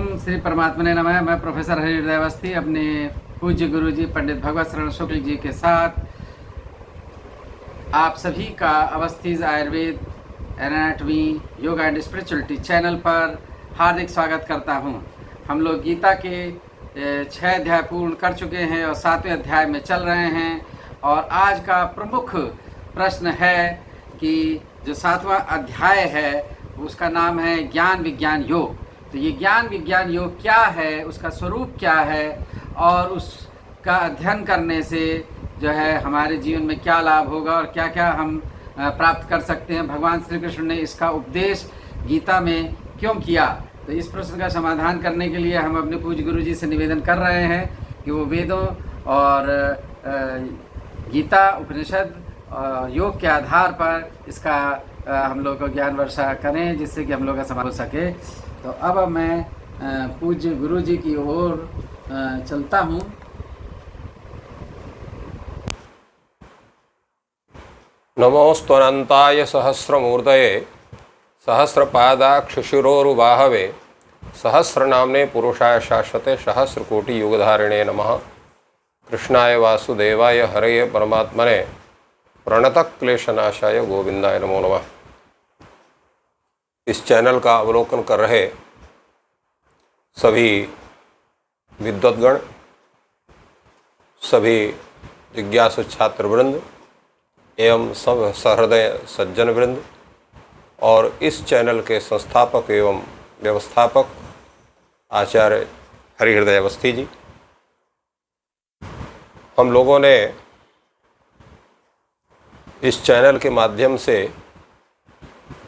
ओम श्री परमात्मने नमः। मैं प्रोफेसर हरिहृदय अवस्थी अपने पूज्य गुरुजी पंडित भगवत शरण शुक्ल जी के साथ आप सभी का Awasthi's Ayurveda anatomy yoga and spirituality channel पर हार्दिक स्वागत करता हूं। हम लोग गीता के 6 अध्याय पूर्ण कर चुके हैं और 7वें अध्याय में चल रहे हैं। और आज का प्रमुख प्रश्न है कि जो 7वां अध्याय है उसका नाम है ज्ञान विज्ञान योग। तो ये ज्ञान विज्ञान योग क्या है, उसका स्वरूप क्या है और उसका अध्ययन करने से जो है हमारे जीवन में क्या लाभ होगा और क्या क्या हम प्राप्त कर सकते हैं। भगवान श्री कृष्ण ने इसका उपदेश गीता में क्यों किया। तो इस प्रश्न का समाधान करने के लिए हम अपने पूज्य गुरु जी से निवेदन कर रहे हैं कि वो वेदों और गीता उपनिषद योग के आधार पर इसका हम लोग को ज्ञान वर्षा करें, जिससे कि हम लोग का समाधान हो सके। तो अब मैं पूज्य गुरु जी की ओर चलता हूँ। नमोस्तुनन्ताय सहस्रमूर्तये सहस्रपादाक्षशिरोरुबाहवे सहस्रनाम्ने पुरुषाय शाश्वते सहस्रकोटियुगधारिणे नमः। कृष्णाय वासुदेवाय हरये परमात्मने प्रणतक्लेशनाशाय गोविंदाय नमो नमः। इस चैनल का अवलोकन कर रहे सभी विद्वद्गण, सभी जिज्ञासु छात्रवृंद एवं सब सहृदय सज्जन वृंद और इस चैनल के संस्थापक एवं व्यवस्थापक आचार्य हरिहृदय अवस्थी जी, हम लोगों ने इस चैनल के माध्यम से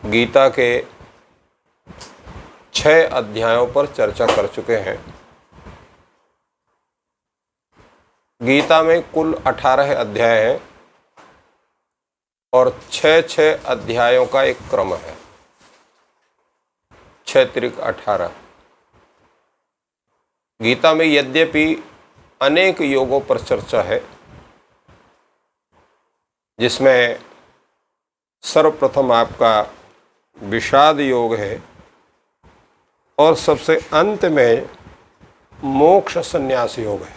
गीता के 6 अध्यायों पर चर्चा कर चुके हैं। गीता में कुल 18 अध्याय हैं और 6 अध्यायों का एक क्रम है। 6 त्रिक 18। गीता में यद्यपि अनेक योगों पर चर्चा है, जिसमें सर्वप्रथम आपका विषाद योग है और सबसे अंत में मोक्ष संन्यास योग है।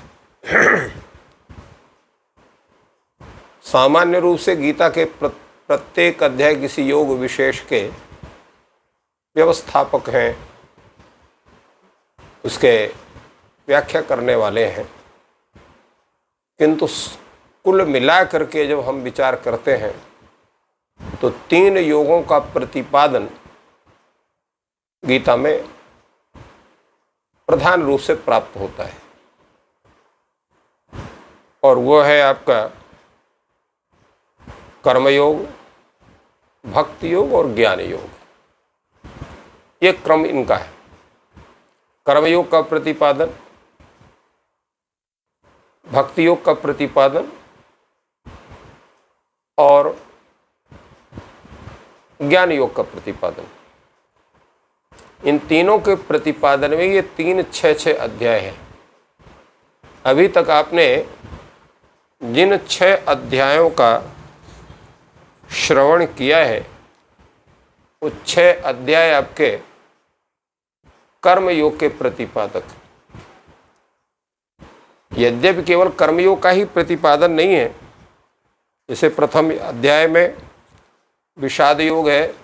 सामान्य रूप से गीता के प्रत्येक अध्याय किसी योग विशेष के व्यवस्थापक हैं, उसके व्याख्या करने वाले हैं, किंतु कुल मिला करके जब हम विचार करते हैं तो 3 योगों का प्रतिपादन गीता में प्रधान रूप से प्राप्त होता है, और वो है आपका कर्मयोग, भक्ति योग और ज्ञान योग। ये क्रम इनका है। कर्मयोग का प्रतिपादन, भक्ति योग का प्रतिपादन और ज्ञान योग का प्रतिपादन। इन तीनों के प्रतिपादन में ये 3 6 अध्याय हैं। अभी तक आपने जिन 6 अध्यायों का श्रवण किया है वो 6 अध्याय आपके कर्मयोग के प्रतिपादक। यद्यपि केवल कर्मयोग का ही प्रतिपादन नहीं है, जैसे प्रथम अध्याय में विषाद योग है,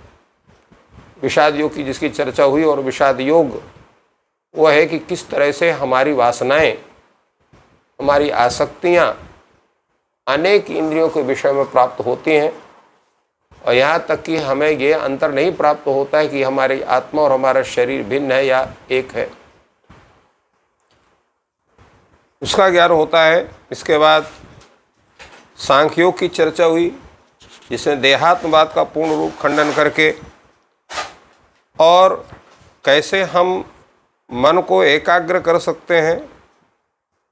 विषाद योग की जिसकी चर्चा हुई, और विषाद योग वो है कि किस तरह से हमारी वासनाएं, हमारी आसक्तियां अनेक इंद्रियों के विषय में प्राप्त होती हैं, और यहाँ तक कि हमें ये अंतर नहीं प्राप्त होता है कि हमारी आत्मा और हमारा शरीर भिन्न है या एक है, उसका ज्ञान होता है। इसके बाद सांख्य योग की चर्चा हुई, जिसमें देहात्मवाद का पूर्ण रूप खंडन करके और कैसे हम मन को एकाग्र कर सकते हैं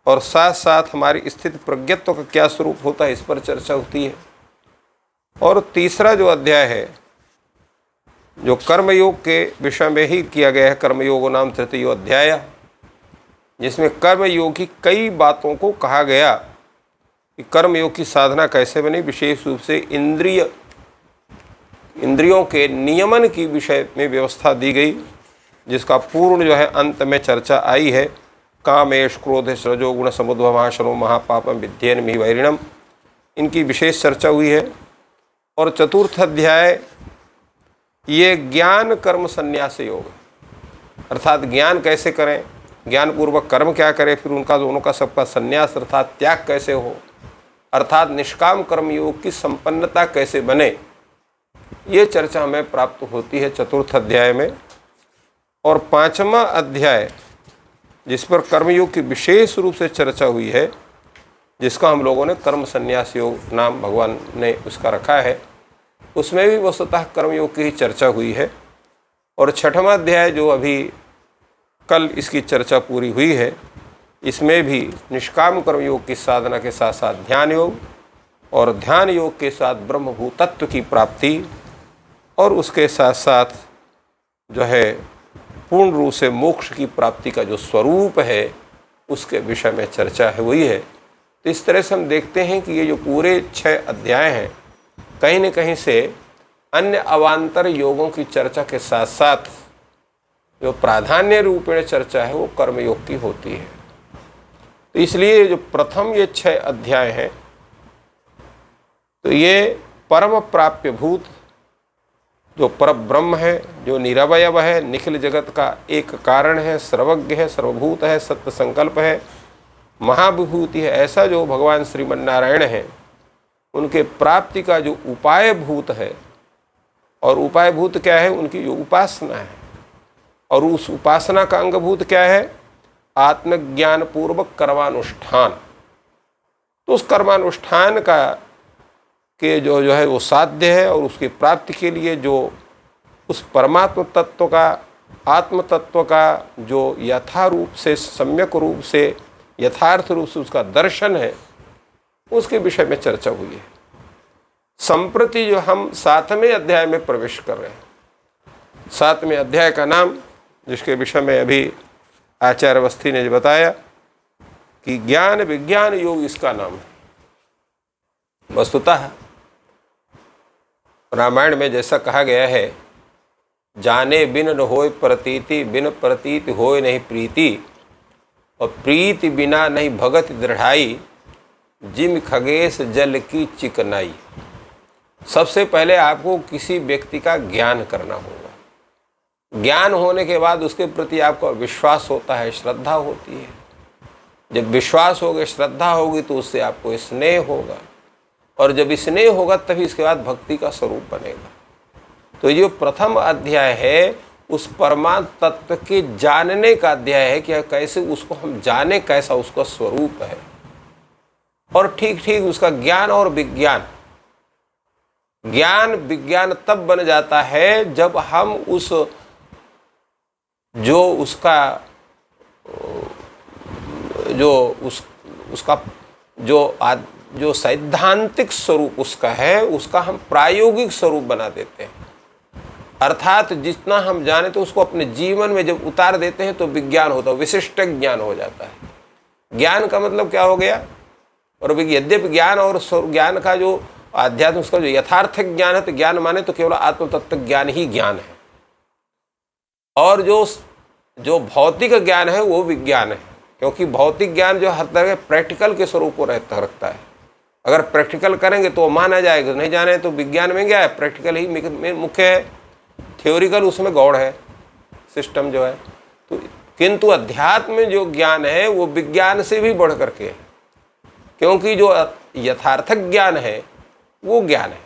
और साथ साथ हमारी स्थिति प्रज्ञत्व का क्या स्वरूप होता है, इस पर चर्चा होती है। और तीसरा जो अध्याय है, जो कर्मयोग के विषय में ही किया गया है, कर्मयोग नाम तृतीयो अध्याय, जिसमें कर्मयोग की कई बातों को कहा गया कि कर्मयोग की साधना कैसे बने। विशेष रूप से इंद्रियों के नियमन की विषय में व्यवस्था दी गई जिसका पूर्ण जो है अंत में चर्चा आई है, कामेश क्रोधेश रजोगुण समुद्भवाशनो महापापम विद्येन मी वैरिणम, इनकी विशेष चर्चा हुई है। और चतुर्थ अध्याय ये ज्ञान कर्म संन्यास योग, अर्थात ज्ञान कैसे करें, ज्ञान पूर्वक कर्म क्या करें, फिर उनका दोनों का सबका संन्यास अर्थात त्याग कैसे हो, अर्थात निष्काम कर्म योग की संपन्नता कैसे बने, ये चर्चा हमें प्राप्त होती है चतुर्थ अध्याय में। और पांचवा अध्याय जिस पर कर्मयोग की विशेष रूप से चर्चा हुई है, जिसका हम लोगों ने कर्म संन्यास योग नाम भगवान ने उसका रखा है, उसमें भी वस्तुतः कर्मयोग की ही चर्चा हुई है। और छठवां अध्याय जो अभी कल इसकी चर्चा पूरी हुई है, इसमें भी निष्काम कर्मयोग की साधना के साथ साथ ध्यान योग और ध्यान योग के साथ ब्रह्मभूतत्व की प्राप्ति और उसके साथ साथ जो है पूर्ण रूप से मोक्ष की प्राप्ति का जो स्वरूप है उसके विषय में चर्चा है हुई है। तो इस तरह से हम देखते हैं कि ये जो पूरे 6 अध्याय हैं, कहीं न कहीं से अन्य अवान्तर योगों की चर्चा के साथ साथ जो प्राधान्य रूपेण चर्चा है वो कर्मयोग की होती है। तो इसलिए जो प्रथम ये 6 अध्याय हैं, तो ये परम प्राप्य भूत जो पर ब्रह्म है, जो निरवयव है, निखिल जगत का एक कारण है, सर्वज्ञ है, सर्वभूत है, सत्य संकल्प है, महाविभूति है, ऐसा जो भगवान श्रीमन्नारायण हैं, उनके प्राप्ति का जो उपाय भूत है, और उपाय भूत क्या है, उनकी जो उपासना है, और उस उपासना का अंगभूत क्या है, आत्मज्ञान पूर्वक कर्मानुष्ठान। तो उस कर्मानुष्ठान का के जो है वो साध्य है, और उसकी प्राप्ति के लिए जो उस परमात्म तत्व का, आत्म तत्व का जो यथारूप से, सम्यक रूप से, यथार्थ रूप से उसका दर्शन है, उसके विषय में चर्चा हुई है। संप्रति जो हम 7वें अध्याय में प्रवेश कर रहे हैं, 7वें अध्याय का नाम, जिसके विषय में अभी आचार्य अवस्थी ने बताया कि ज्ञान विज्ञान योग इसका नाम है। वस्तुतः रामायण में जैसा कहा गया है, जाने बिन न होय प्रतीति, बिन प्रतीति होय नहीं प्रीति, और प्रीति बिना नहीं भगत दृढ़ाई, जिम खगेश जल की चिकनाई। सबसे पहले आपको किसी व्यक्ति का ज्ञान करना होगा। ज्ञान होने के बाद उसके प्रति आपका विश्वास होता है, श्रद्धा होती है। जब विश्वास होगा, श्रद्धा होगी, तो उससे आपको स्नेह होगा, और जब स्नेह होगा तभी इसके बाद भक्ति का स्वरूप बनेगा। तो ये जो प्रथम अध्याय है, उस परमात्म तत्व के जानने का अध्याय है कि कैसे उसको हम जाने, कैसा उसका स्वरूप है, और ठीक ठीक उसका ज्ञान और विज्ञान। ज्ञान विज्ञान तब बन जाता है जब हम उस जो उसका जो सैद्धांतिक स्वरूप उसका है, उसका हम प्रायोगिक स्वरूप बना देते हैं। अर्थात जितना हम जाने तो उसको अपने जीवन में जब उतार देते हैं तो विज्ञान होता है, विशिष्ट ज्ञान हो जाता है। ज्ञान का मतलब क्या हो गया, और यद्यपि ज्ञान और ज्ञान का जो आध्यात्म, उसका जो यथार्थ ज्ञान है, तो ज्ञान माने तो केवल आत्म तत्व ज्ञान ही ज्ञान है, और जो भौतिक ज्ञान है वो विज्ञान है। क्योंकि भौतिक ज्ञान जो हर तरह के प्रैक्टिकल के स्वरूप को रखता है। अगर प्रैक्टिकल करेंगे तो माना जाएगा, नहीं जाने तो विज्ञान में क्या है, प्रैक्टिकल ही मुख्य है, थ्योरिकल उसमें गौड़ है सिस्टम जो है। तो किंतु अध्यात्म में जो ज्ञान है वो विज्ञान से भी बढ़ करके है, क्योंकि जो यथार्थक ज्ञान है वो ज्ञान है,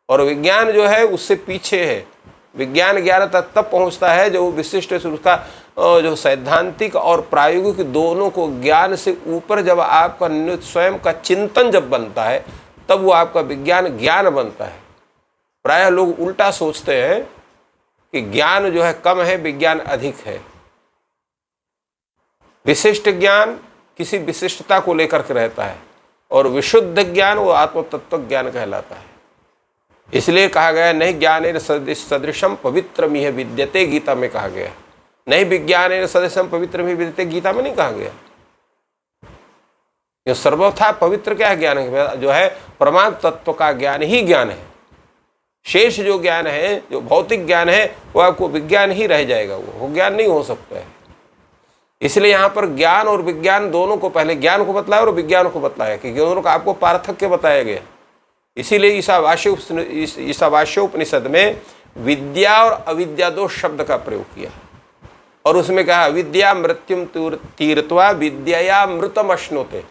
और विज्ञान जो है उससे पीछे है। विज्ञान ज्ञान तक तब पहुंचता है जो विशिष्ट उसका जो सैद्धांतिक और प्रायोगिक दोनों को ज्ञान से ऊपर जब आपका स्वयं का चिंतन जब बनता है, तब वो आपका विज्ञान ज्ञान बनता है। प्रायः लोग उल्टा सोचते हैं कि ज्ञान जो है कम है, विज्ञान अधिक है। विशिष्ट ज्ञान किसी विशिष्टता को लेकर के रहता है, और विशुद्ध ज्ञान वो आत्म तत्व ज्ञान कहलाता है। इसलिए कहा गया नहीं ज्ञानेन सदृशम पवित्रमिह विद्यते, गीता में कहा गया। नहीं विज्ञानेन सदृशम पवित्रमिह विद्यते, गीता में नहीं कहा गया। ये सर्वथा पवित्र क्या है, ज्ञान जो है परमात्म तत्व का ज्ञान ही ज्ञान है। शेष जो ज्ञान है, जो भौतिक ज्ञान है, वो आपको विज्ञान ही रह जाएगा, वो ज्ञान नहीं हो सकता है। इसलिए यहाँ पर ज्ञान और विज्ञान दोनों को, पहले ज्ञान को बतलाया और विज्ञान को बतलाया, क्योंकि दोनों का आपको पार्थक्य बताया गया। इसीलिए ईशावास्योपनिषद में विद्या और अविद्या दो शब्द का प्रयोग किया और उसमें कहा अविद्या मृत्युम तीर्थवा विद्या मृतम अश्नुते।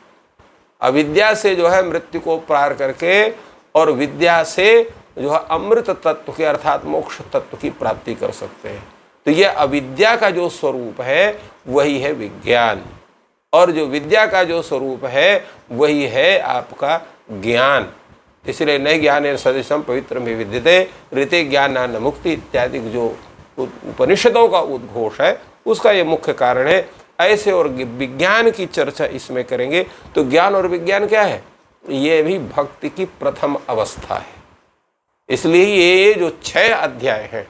अविद्या से जो है मृत्यु को पार करके और विद्या से जो है अमृत तत्व के अर्थात मोक्ष तत्व की प्राप्ति कर सकते हैं। तो ये अविद्या का जो स्वरूप है वही है विज्ञान, और जो विद्या का जो स्वरूप है वही है आपका ज्ञान। इसलिए नए ज्ञान सदृशम पवित्र में विद्यते ऋते ज्ञान मुक्ति इत्यादि जो उपनिषदों का उद्घोष है उसका ये मुख्य कारण है। ऐसे और विज्ञान की चर्चा इसमें करेंगे। तो ज्ञान और विज्ञान क्या है? ये भी भक्ति की प्रथम अवस्था है। इसलिए ये जो 6 अध्याय हैं,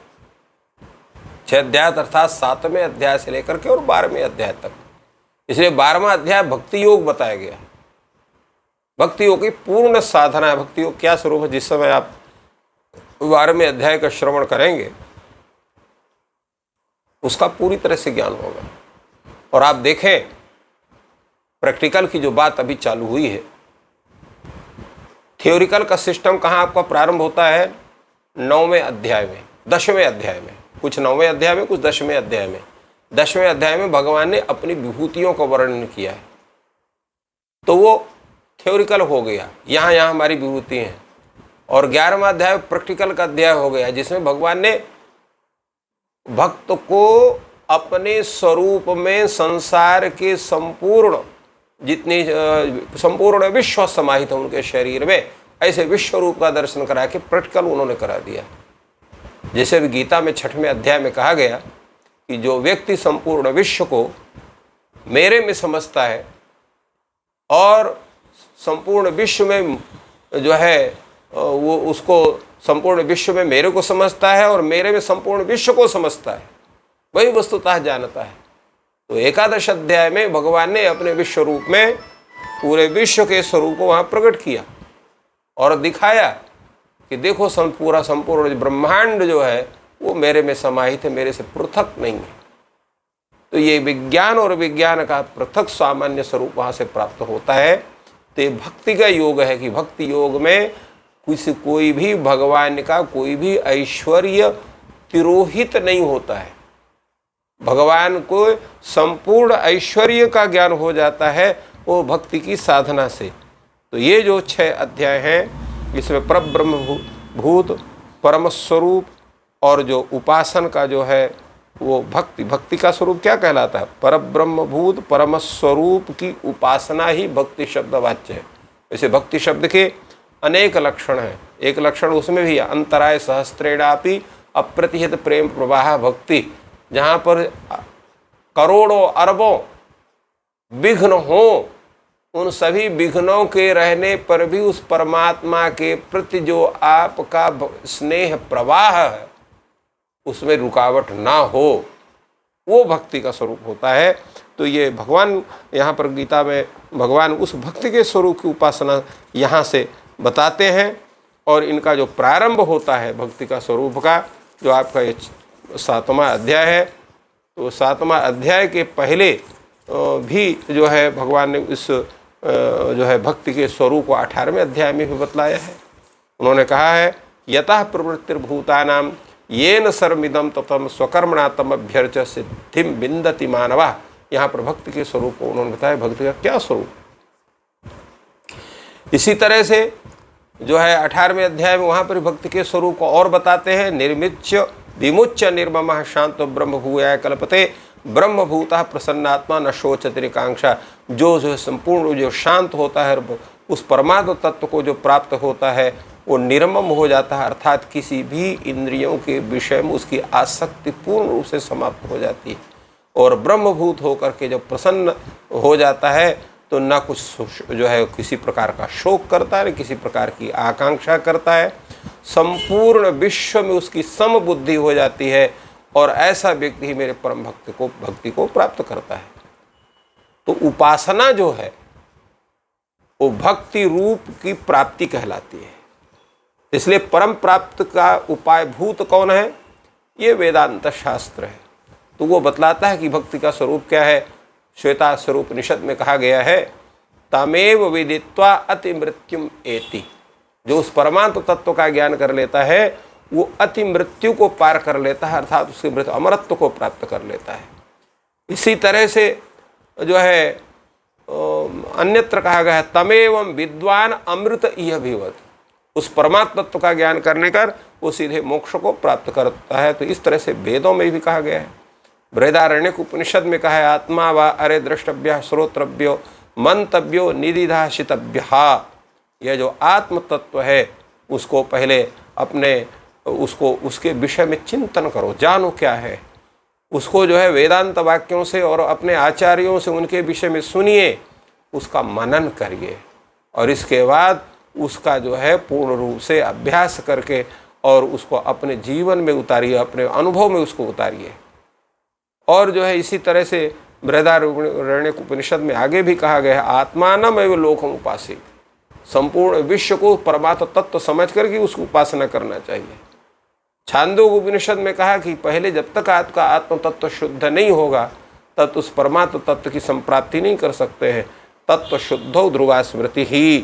6 अध्याय अर्थात 7वें अध्याय से लेकर के और 12वें अध्याय तक, इसलिए 12वां अध्याय भक्ति योग बताया गया। भक्ति योग की पूर्ण साधना है। भक्ति योग क्या स्वरूप है? जिस समय आप 12वें अध्याय का श्रवण करेंगे उसका पूरी तरह से ज्ञान होगा। और आप देखें प्रैक्टिकल की जो बात अभी चालू हुई है, थियोरिकल का सिस्टम कहाँ आपका प्रारंभ होता है? 9वें अध्याय में, 10वें अध्याय में, कुछ 9वें अध्याय में, कुछ 10वें अध्याय में। 10वें अध्याय में भगवान ने अपनी विभूतियों का वर्णन किया है, तो वो थियोरिकल हो गया, यहाँ हमारी विभूति हैं। और 11वां अध्याय प्रैक्टिकल का अध्याय हो गया, जिसमें भगवान ने भक्त को अपने स्वरूप में संसार के संपूर्ण जितनी संपूर्ण विश्व समाहित है उनके शरीर में, ऐसे विश्व रूप का दर्शन करा के प्रैक्टिकल उन्होंने करा दिया। जैसे भी गीता में 6वें अध्याय में कहा गया कि जो व्यक्ति संपूर्ण विश्व को मेरे में समझता है और संपूर्ण विश्व में जो है वो उसको संपूर्ण विश्व में मेरे को समझता है और मेरे में संपूर्ण विश्व को समझता है, वही वस्तुतः जानता है। तो 11 अध्याय में भगवान ने अपने विश्व रूप में पूरे विश्व के स्वरूप को वहाँ प्रकट किया और दिखाया कि देखो पूरा संपूर्ण ब्रह्मांड जो है वो मेरे में समाहित है, मेरे से पृथक नहीं है। तो ये विज्ञान और विज्ञान का पृथक सामान्य स्वरूप वहाँ से प्राप्त होता है। तो ये भक्ति का योग है कि भक्ति योग में कोई भी भगवान का कोई भी ऐश्वर्य तिरोहित नहीं होता है। भगवान को संपूर्ण ऐश्वर्य का ज्ञान हो जाता है वो भक्ति की साधना से। तो ये जो 6 अध्याय हैं इसमें परब्रह्म भूत परम स्वरूप और जो उपासन का जो है वो भक्ति का स्वरूप क्या कहलाता है? परब्रह्म भूत परम स्वरूप की उपासना ही भक्ति शब्द वाच्य है। वैसे भक्ति शब्द के अनेक लक्षण हैं। एक लक्षण उसमें भी अंतराय सहस्त्रेणापि अप्रतिहत प्रेम प्रवाह भक्ति, जहाँ पर करोड़ों अरबों विघ्न हो, उन सभी विघ्नों के रहने पर भी उस परमात्मा के प्रति जो आपका स्नेह प्रवाह है उसमें रुकावट ना हो, वो भक्ति का स्वरूप होता है। तो ये भगवान यहाँ पर गीता में भगवान उस भक्ति के स्वरूप की उपासना यहाँ से बताते हैं। और इनका जो प्रारंभ होता है भक्ति का स्वरूप का, जो आपका ये 7वां अध्याय है, तो 7वां अध्याय के पहले भी जो है भगवान ने इस जो है भक्ति के स्वरूप को 18वें अध्याय में भी बतलाया है। उन्होंने कहा है यतः प्रवृत्तिर्भूतानां येन सर्वमिदं ततं स्वकर्मणा तमभ्यर्च्य सिद्धिं विन्दति मानवः। यहाँ पर भक्ति के स्वरूप को उन्होंने बताया, भक्ति का क्या स्वरूप। इसी तरह से जो है 18वें अध्याय में वहाँ पर भक्ति के स्वरूप को और बताते हैं। निर्मिच्य विमुच्य निर्ममः शांतो ब्रह्म भूयाय कल्पते ब्रह्मभूतः प्रसन्नात्मा न शोचति निकांक्षा। जो संपूर्ण जो शांत होता है उस परमात्म तत्व को जो प्राप्त होता है वो निर्मम हो जाता है, अर्थात किसी भी इंद्रियों के विषय में उसकी आसक्ति पूर्ण रूप से समाप्त हो जाती है। और ब्रह्मभूत होकर के जब प्रसन्न हो जाता है तो ना कुछ जो है किसी प्रकार का शोक करता है, किसी प्रकार की आकांक्षा करता है। संपूर्ण विश्व में उसकी समबुद्धि हो जाती है और ऐसा व्यक्ति ही मेरे परम भक्ति को प्राप्त करता है। तो उपासना जो है वो भक्ति रूप की प्राप्ति कहलाती है। इसलिए परम प्राप्त का उपाय भूत कौन है? ये वेदांत शास्त्र है। तो वो बतलाता है कि भक्ति का स्वरूप क्या है। श्वेता स्वरूप निषद में कहा गया है, तमेव विदित्वा अति मृत्युम एति। जो उस परमात्म तत्व का ज्ञान कर लेता है वो अति मृत्यु को पार कर लेता है, अर्थात उसके मृत्यु अमरत्व को प्राप्त कर लेता है। इसी तरह से जो है अन्यत्र कहा गया है, तमेवं विद्वान अमृत इह भीवत। उस परमात्म तत्व का ज्ञान करने कर वो सीधे मोक्ष को प्राप्त करता है। तो इस तरह से वेदों में भी कहा गया है। बृहदारण्यक उपनिषद में कहा है, आत्मा वा अरे द्रष्टव्य श्रोतव्यो मंतव्यो निदिधाशितव्य। यह जो आत्म तत्व है उसको पहले अपने उसके विषय में चिंतन करो, जानो क्या है। उसको जो है वेदांत वाक्यों से और अपने आचार्यों से उनके विषय में सुनिए, उसका मनन करिए और इसके बाद उसका जो है पूर्ण रूप से अभ्यास करके और उसको अपने जीवन में उतारिए, अपने अनुभव में उसको उतारिए। और जो है इसी तरह से बृहदारण्यक उपनिषद में आगे भी कहा गया है, आत्मानम एवं लोकम उपासित। संपूर्ण विश्व को परमात्म तत्व समझ करके उसकी उपासना करना चाहिए। छांदोग्य उपनिषद में कहा कि पहले जब तक आपका आत्म तत्व शुद्ध नहीं होगा तब उस परमात्म तत्व की संप्राप्ति नहीं कर सकते हैं। तत्व शुद्धो ध्रुवा स्मृति ही।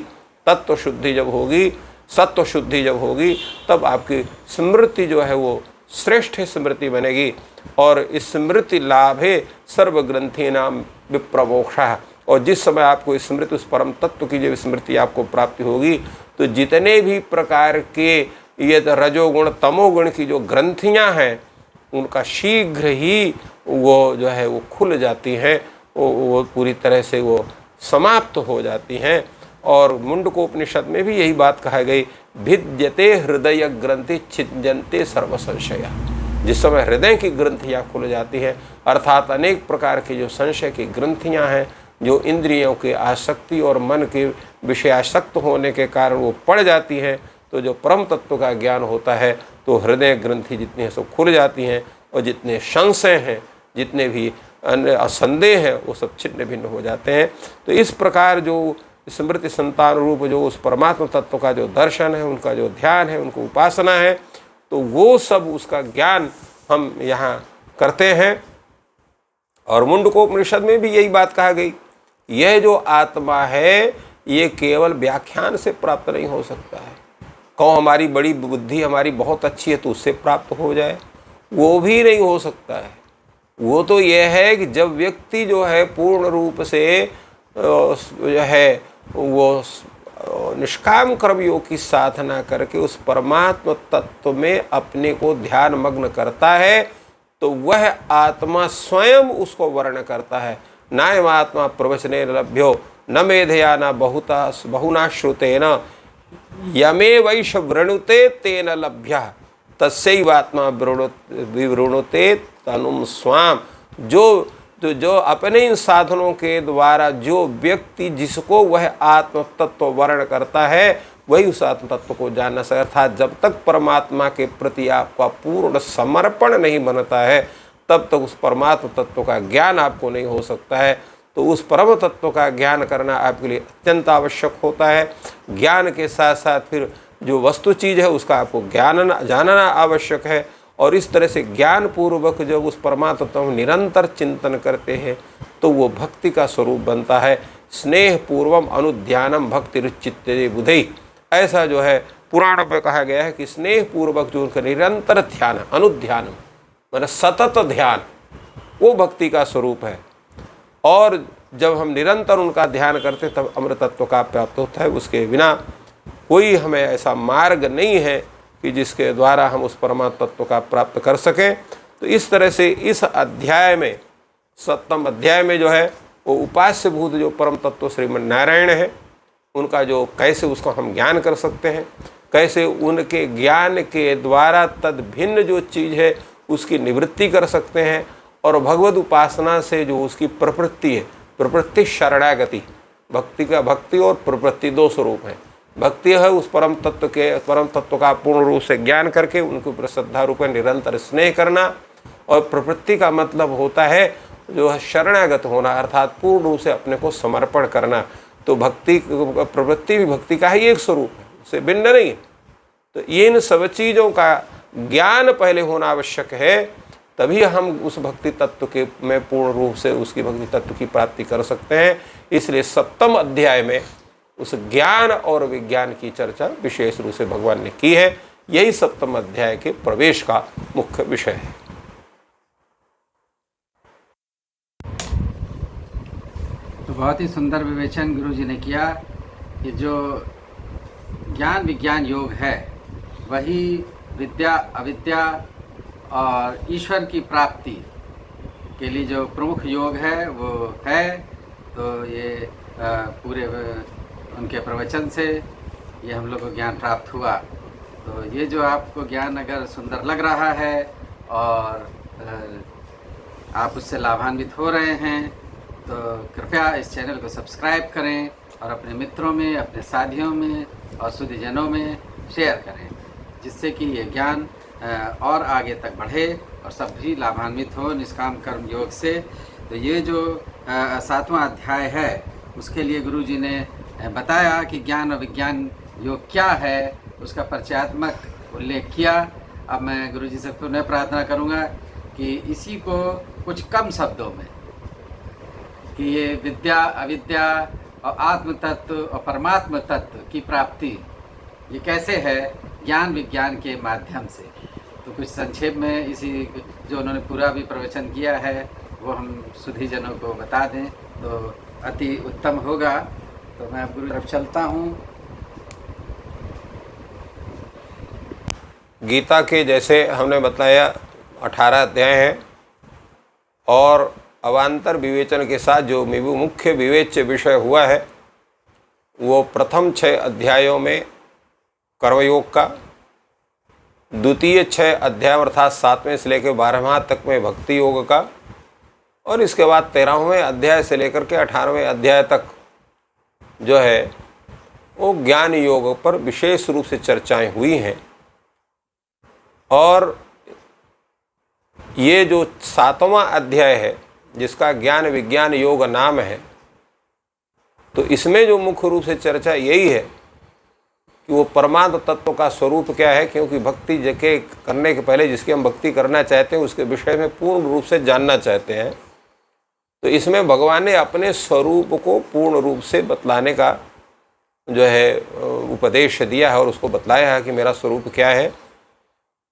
तत्व शुद्धि जब होगी, सत्व शुद्धि जब होगी, तब आपकी स्मृति जो है वो श्रेष्ठ स्मृति बनेगी। और इस स्मृति लाभे सर्वग्रंथि नाम विप्रमोक्षा। और जिस समय आपको स्मृति उस परम तत्व की जब स्मृति आपको प्राप्ति होगी तो जितने भी प्रकार के ये रजोगुण तमोगुण की जो ग्रंथियां हैं उनका शीघ्र ही वो जो है वो खुल जाती हैं, वो पूरी तरह से वो समाप्त हो जाती हैं। और मुंडकोपनिषद में भी यही बात कहा गई, भिद्यते हृदय ग्रंथि छिद्यन्ते सर्व संशया। जिस समय हृदय की ग्रंथियाँ खुल जाती हैं, अर्थात अनेक प्रकार की जो संशय की ग्रंथियाँ हैं, जो इंद्रियों के आसक्ति और मन के विषयासक्त होने के कारण वो पड़ जाती हैं, तो जो परम तत्व का ज्ञान होता है तो हृदय ग्रंथि जितनी हैं सब खुल जाती हैं और जितने संशय हैं, जितने भी अन्य संदेह हैं, वो सब छिन्न भिन्न हो जाते हैं। तो इस प्रकार जो स्मृति संतान रूप जो उस परमात्मा तत्व का जो दर्शन है, उनका जो ध्यान है, उनको उपासना है, तो वो सब उसका ज्ञान हम यहाँ करते हैं। और मुंडकोपनिषद में भी यही बात कहा गई, यह जो आत्मा है ये केवल व्याख्यान से प्राप्त नहीं हो सकता है। कहो हमारी बड़ी बुद्धि हमारी बहुत अच्छी है तो उससे प्राप्त हो जाए, वो भी नहीं हो सकता है। वो तो यह है कि जब व्यक्ति जो है पूर्ण रूप से जो है वो निष्काम कर्मयोग की साधना करके उस परमात्म तत्व में अपने को ध्यान मग्न करता है, तो वह आत्मा स्वयं उसको वर्ण करता है। नायम आत्मा प्रवचने लभ्यो न मेधया न बहुना श्रुतेन यमे वैश वृणुते तेन लभ्य तस्यैव आत्मा विवृणुते तनुम स्वाम। जो अपने इन साधनों के द्वारा जो व्यक्ति जिसको वह आत्म तत्व वर्ण करता है वही उस आत्म तत्व को जानना सकता। अर्थात जब तक परमात्मा के प्रति आपका पूर्ण समर्पण नहीं बनता है तब तक उस परमात्मा तत्व का ज्ञान आपको नहीं हो सकता है। तो उस परम तत्व का ज्ञान करना आपके लिए अत्यंत आवश्यक होता है। ज्ञान के साथ साथ फिर जो वस्तु चीज़ है उसका आपको जानना आवश्यक है। और इस तरह से ज्ञान पूर्वक जब उस परमात्मा तत्व में निरंतर चिंतन करते हैं तो वो भक्ति का स्वरूप बनता है। स्नेह पूर्वम अनुध्यानम भक्ति रुचित्ते बुधई। ऐसा जो है पुराणों में कहा गया है कि स्नेह पूर्वक जो उनका निरंतर ध्यान, अनुध्यानम मतलब सतत ध्यान, वो भक्ति का स्वरूप है। और जब हम निरंतर उनका ध्यान करते तब अमृत तत्व का प्राप्त होता है। उसके बिना कोई हमें ऐसा मार्ग नहीं है कि जिसके द्वारा हम उस परमात्म तत्व का प्राप्त कर सकें। तो इस तरह से इस अध्याय में 7वें अध्याय में जो है वो उपास्य भूत जो परम तत्व श्रीमन नारायण है उनका जो कैसे उसको हम ज्ञान कर सकते हैं, कैसे उनके ज्ञान के द्वारा तद भिन्न जो चीज़ है उसकी निवृत्ति कर सकते हैं। और भगवद उपासना से जो उसकी प्रवृत्ति है, प्रवृत्ति शरणागति, भक्ति और प्रवृत्ति दो स्वरूप हैं। भक्ति है उस परम तत्व का पूर्ण रूप से ज्ञान करके उनके ऊपर श्रद्धा रूप में निरंतर स्नेह करना। और प्रवृत्ति का मतलब होता है जो है शरणागत होना, अर्थात पूर्ण रूप से अपने को समर्पण करना। तो भक्ति प्रवृत्ति भी भक्ति का ही एक स्वरूप है, उससे भिन्न नहीं है। तो इन सब चीज़ों का ज्ञान पहले होना आवश्यक है, तभी हम उस भक्ति तत्व के में पूर्ण रूप से उसकी भक्ति तत्व की प्राप्ति कर सकते हैं। इसलिए 7वें अध्याय में उस ज्ञान और विज्ञान की चर्चा विशेष रूप से भगवान ने की है। यही 7वें अध्याय के प्रवेश का मुख्य विषय है। तो बहुत ही सुंदर विवेचन गुरु जी ने किया कि जो ज्ञान विज्ञान योग है वही विद्या अविद्या और ईश्वर की प्राप्ति के लिए जो प्रमुख योग है वो है। तो ये पूरे उनके प्रवचन से ये हम लोग को ज्ञान प्राप्त हुआ। तो ये जो आपको ज्ञान अगर सुंदर लग रहा है और आप उससे लाभान्वित हो रहे हैं तो कृपया इस चैनल को सब्सक्राइब करें और अपने मित्रों में, अपने साथियों में और सुधीजनों में शेयर करें, जिससे कि ये ज्ञान और आगे तक बढ़े और सब भी लाभान्वित हो निष्काम कर्म योग से। तो ये जो 7वां अध्याय है उसके लिए गुरु जी ने बताया कि ज्ञान और विज्ञान योग क्या है, उसका परिचयात्मक उल्लेख किया। अब मैं गुरु जी से पुनः प्रार्थना करूँगा कि इसी को कुछ कम शब्दों में कि ये विद्या अविद्या और आत्म तत्व और परमात्म तत्व की प्राप्ति ये कैसे है ज्ञान विज्ञान के माध्यम से। तो कुछ संक्षेप में इसी जो उन्होंने पूरा भी प्रवचन किया है वो हम सुधीजनों को बता दें तो अति उत्तम होगा। तो मैं गुरु तरफ चलता हूँ। गीता के जैसे हमने बताया 18 अध्याय हैं और अवान्तर विवेचन के साथ जो मुख्य विवेच्य विषय हुआ है वो प्रथम 6 अध्यायों में कर्मयोग का, द्वितीय 6 अध्याय अर्थात 7वें से लेकर 12वां तक में भक्ति योग का, और इसके बाद 13वें अध्याय से लेकर के 18वें अध्याय तक जो है वो ज्ञान योग पर विशेष रूप से चर्चाएं हुई हैं। और ये जो 7वां अध्याय है जिसका ज्ञान विज्ञान योग नाम है, तो इसमें जो मुख्य रूप से चर्चा यही है कि वो परमात्म तत्व का स्वरूप क्या है, क्योंकि भक्ति जके करने के पहले जिसकी हम भक्ति करना चाहते हैं उसके विषय में पूर्ण रूप से जानना चाहते हैं। तो इसमें भगवान ने अपने स्वरूप को पूर्ण रूप से बतलाने का जो है उपदेश दिया है और उसको बतलाया है कि मेरा स्वरूप क्या है,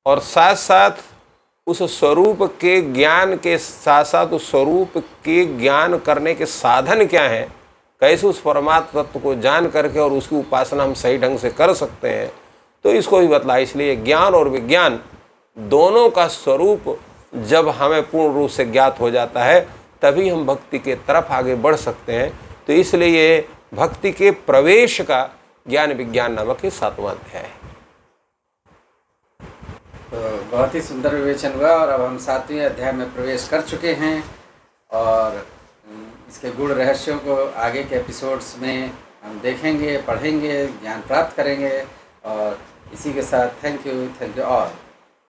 और साथ साथ उस स्वरूप के ज्ञान के साथ साथ उस स्वरूप के ज्ञान करने के साधन क्या हैं, कैसे उस परमात्म तत्व को जान करके और उसकी उपासना हम सही ढंग से कर सकते हैं, तो इसको भी बतलाया। इसलिए ज्ञान और विज्ञान दोनों का स्वरूप जब हमें पूर्ण रूप से ज्ञात हो जाता है तभी हम भक्ति के तरफ आगे बढ़ सकते हैं। तो इसलिए ये भक्ति के प्रवेश का ज्ञान विज्ञान नामक ये 7वां अध्याय है। तो बहुत ही सुंदर विवेचन हुआ और अब हम 7वें अध्याय में प्रवेश कर चुके हैं और इसके गुण रहस्यों को आगे के एपिसोड्स में हम देखेंगे, पढ़ेंगे, ज्ञान प्राप्त करेंगे। और इसी के साथ थैंक यू ऑल।